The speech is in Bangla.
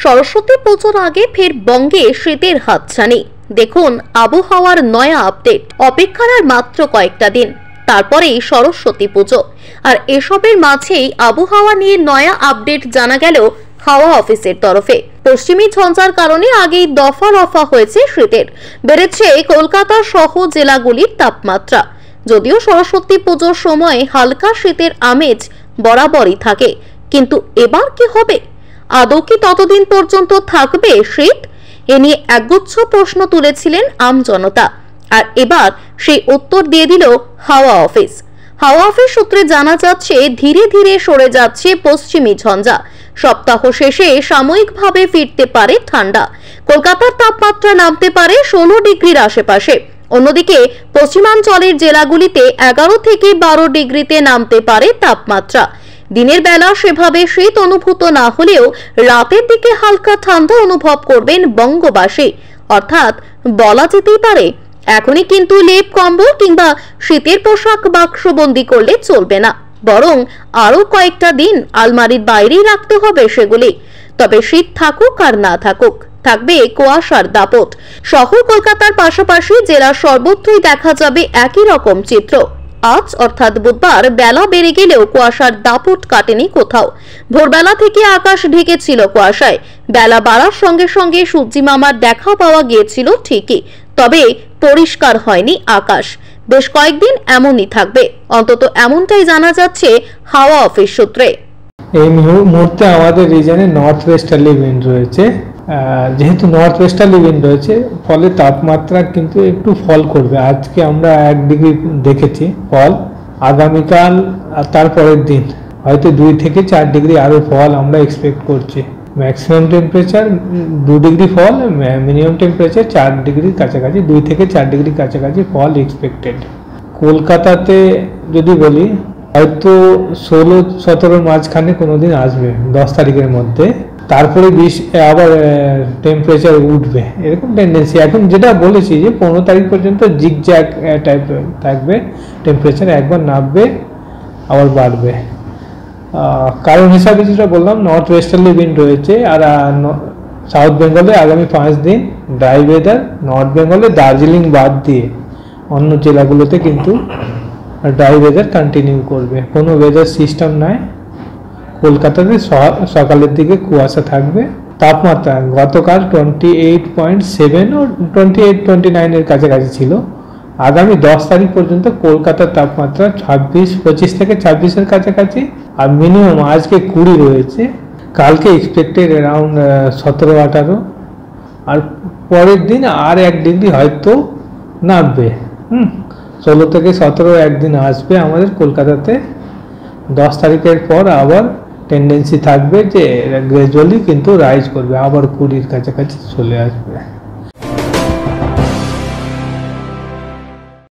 সরস্বতী পুজোর আগে ফের বঙ্গে শীতের হাতছানি। দেখুন আবহাওয়ার নয়া আপডেট। অপেক্ষার আর মাত্র কয়েকটা দিন, তারপরেই সরস্বতী পুজো। আর এসবের মাঝেই আবহাওয়া নিয়ে নয়া আপডেট জানা গেল হাওয়া অফিসের তরফে। পশ্চিমী ঝঞ্ঝার কারণে আগেই দফা রফা হয়েছে শীতের। বেড়েছে কলকাতা সহ জেলাগুলির তাপমাত্রা। যদিও সরস্বতী পুজোর সময় হালকা শীতের আমেজ বরাবরই থাকে, কিন্তু এবার কি হবে? আদৌ কি ততদিন পর্যন্ত থাকবে শীত? এ নিয়ে একগুচ্ছ প্রশ্ন তুলেছিলেন আমজনতা। আর এবার সেই উত্তর দিয়ে দিল হাওয়া অফিস। হাওয়া অফিস সূত্রে জানা যাচ্ছে, ধীরে ধীরে সরে যাচ্ছে পশ্চিমী ঝঞ্ঝা। সপ্তাহ শেষে সাময়িকভাবে ফিরতে পারে ঠান্ডা। কলকাতার তাপমাত্রা নামতে পারে 16 ডিগ্রির আশেপাশে। অন্যদিকে পশ্চিমাঞ্চলের জেলাগুলিতে 11 থেকে 12 ডিগ্রিতে নামতে পারে তাপমাত্রা। দিনের বেলা সেভাবে শীত অনুভূত না হলেও রাতের দিকে হালকা ঠান্ডা অনুভব করবেন বঙ্গবাসী। অর্থাৎ বলা যেতেই পারে এখনই কিন্তু লেপ কম্বল কিংবা শীতের পোশাক বাক্সবন্দি করলে চলবে না, বরং আরো কয়েকটা দিন আলমারির বাইরেই রাখতে হবে সেগুলি। তবে শীত থাকুক আর না থাকুক, থাকবে কুয়াশার দাপট। শহর কলকাতার পাশাপাশি জেলার সর্বত্রই দেখা যাবে একই রকম চিত্র। আজ অর্থাৎ বুধবার বেলা বেড়ে গেলেও কুয়াশার দাপট কাটেনি কোথাও। ভোরবেলা থেকে আকাশ ঢেকেছিল কুয়াশায়। বেলা বাড়ার সঙ্গে সঙ্গে সূর্যি মামার দেখা পাওয়া গিয়েছিল ঠিকই, তবে পরিষ্কার হয়নি আকাশ। বেশ কয়েকদিন এমনই থাকবে, অন্তত এমনটাই জানা যাচ্ছে হাওয়া অফিস সূত্রে। এই মুহূর্তে আমাদের রিজনে নর্থ ওয়েস্টার্লি উইন্ড রয়েছে। যেহেতু নর্থ ওয়েস্টার্লি উইন্ড রয়েছে, ফলে তাপমাত্রা কিন্তু একটু ফল করবে। আজকে আমরা 1 ডিগ্রি দেখেছি ফল। আগামীকাল আর তারপরের দিন হয়তো 2 থেকে 4 ডিগ্রি আরও ফল আমরা এক্সপেক্ট করছি। ম্যাক্সিমাম টেম্পারেচার 2 ডিগ্রি ফল, মিনিমাম টেম্পারেচার 4 ডিগ্রির কাছাকাছি, 2 থেকে 4 ডিগ্রির কাছাকাছি ফল এক্সপেক্টেড। কলকাতাতে যদি বলি, হয়তো 16-17 মাঝখানে কোনোদিন আসবে 10 তারিখের মধ্যে। তারপরে আবার টেম্পারেচার উঠবে, এরকম টেন্ডেন্সি। এখন যেটা বলেছি যে 15 তারিখ পর্যন্ত জিগজ্যাগ টাইপ থাকবে, টেম্পারেচার একবার নামবে আবার বাড়বে। কারণ হিসাবে যেটা বললাম, নর্থ ওয়েস্টার্লি উইন্ড রয়েছে। আর সাউথ বেঙ্গলে আগামী 5 দিন ড্রাই ওয়েদার। নর্থ বেঙ্গলে দার্জিলিং বাদ দিয়ে অন্য জেলাগুলোতে কিন্তু ড্রাই ওয়েদার কন্টিনিউ করবে, কোনো ওয়েদার সিস্টেম নাই। কলকাতাতে সকালের দিকে কুয়াশা থাকবে। তাপমাত্রা গতকাল 28.7 ও 28-29 এর কাছাকাছি ছিল। আগামী 10 তারিখ পর্যন্ত কলকাতার তাপমাত্রা 25 থেকে 26 এর কাছাকাছি। আর মিনিমাম আজকে 20 রয়েছে, কালকে এক্সপেক্টেড অ্যারাউন্ড 17-18। আর পরের দিন আর 1 ডিগ্রি হয়তো নামবে। 16 থেকে 17 একদিন আসবে আমাদের কলকাতাতে। 10 তারিখের পর আবার টেন্ডেন্সি থাকবে যে গ্রাজুয়ালি কিন্তু রাইজ করবে, আবার 20-র কাছাকাছি চলে আসবে।